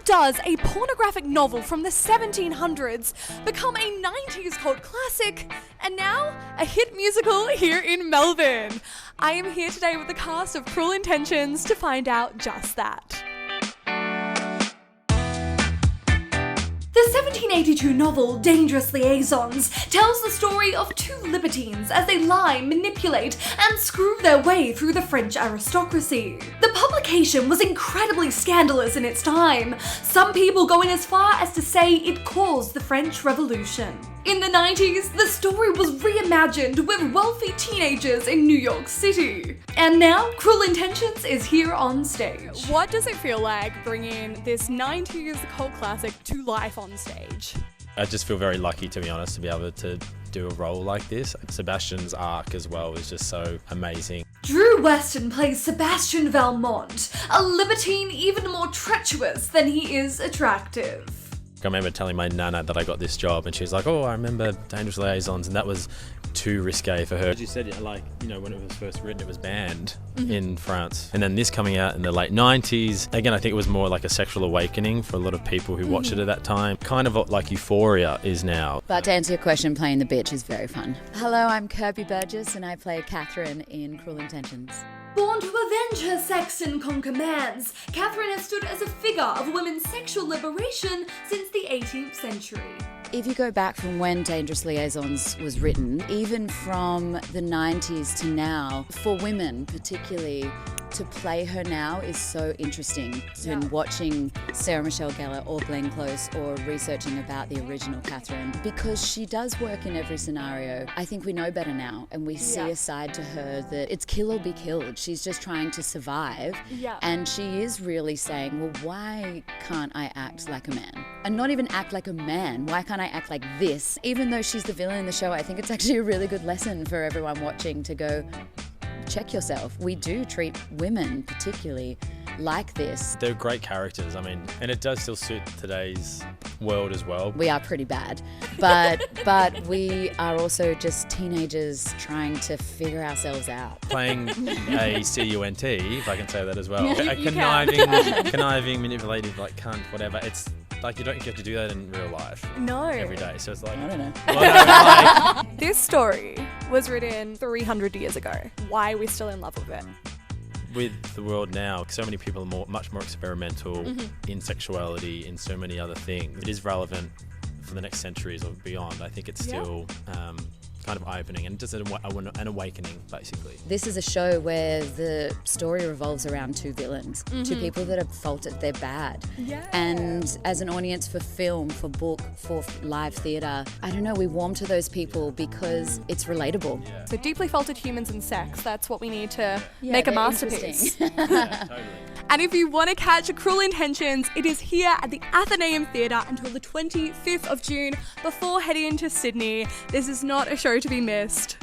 does a pornographic novel from the 1700s become a 90s cult classic and now a hit musical here in Melbourne? I am here today with the cast of Cruel Intentions to find out just that. The 1782 novel Dangerous Liaisons tells the story of two libertines as they lie, manipulate, and screw their way through the French aristocracy. The publication was incredibly scandalous in its time, some people going as far as to say it caused the French Revolution. In the 90s, the story was reimagined with wealthy teenagers in New York City. And now, Cruel Intentions is here on stage. What does it feel like bringing this 90s cult classic to life on stage? I just feel very lucky, to be honest, to be able to do a role like this. Sebastian's arc as well is just so amazing. Drew Weston plays Sebastian Valmont, a libertine even more treacherous than he is attractive. I remember telling my nana that I got this job and she was like, oh, I remember Dangerous Liaisons, and that was too risque for her. As you said, when it was first written, it was banned in France. And then this coming out in the late 90s, again, I think it was more like a sexual awakening for a lot of people who watched it at that time. Kind of like Euphoria is now. But to answer your question, playing the bitch is very fun. Hello, I'm Kirby Burgess and I play Catherine in Cruel Intentions. Born to avenge her sex and conquer man's, Catherine has stood as a figure of women's sexual liberation since the 18th century. If you go back from when Dangerous Liaisons was written, even from the 90s to now, for women particularly, to play her now is so interesting. And watching Sarah Michelle Gellar or Glenn Close or researching about the original Catherine, because she does work in every scenario. I think we know better now, and we see a side to her that it's kill or be killed. She's just trying to survive, and she is really saying, well, why can't I act like a man? And not even act like a man. Why can't I act like this? Even though she's the villain in the show, I think it's actually a really good lesson for everyone watching to go, check yourself. We do treat women particularly like this. They're great characters, and it does still suit today's world as well. We are pretty bad, but we are also just teenagers trying to figure ourselves out. Playing a CUNT, if I can say that as well. Yeah, a conniving, manipulative, cunt, whatever. It's like you don't get to do that in real life. No. Every day. So it's like, I don't know. Well, no, This story was written 300 years ago. Why are we still in love with it? with the world now, so many people are much more experimental in sexuality, in so many other things. It is relevant for the next centuries or beyond. I think it's still kind of eye-opening and just an awakening, basically. This is a show where the story revolves around two villains, two people that are faulted, they're bad. Yeah. And as an audience for film, for book, for live theatre, I don't know, we warm to those people because it's relatable. Yeah. So deeply faulted humans and sex, that's what we need to Yeah, make a they're masterpiece. Yeah, totally. And if you want to catch Cruel Intentions, it is here at the Athenaeum Theatre until the 25th of June before heading into Sydney. This is not a show to be missed.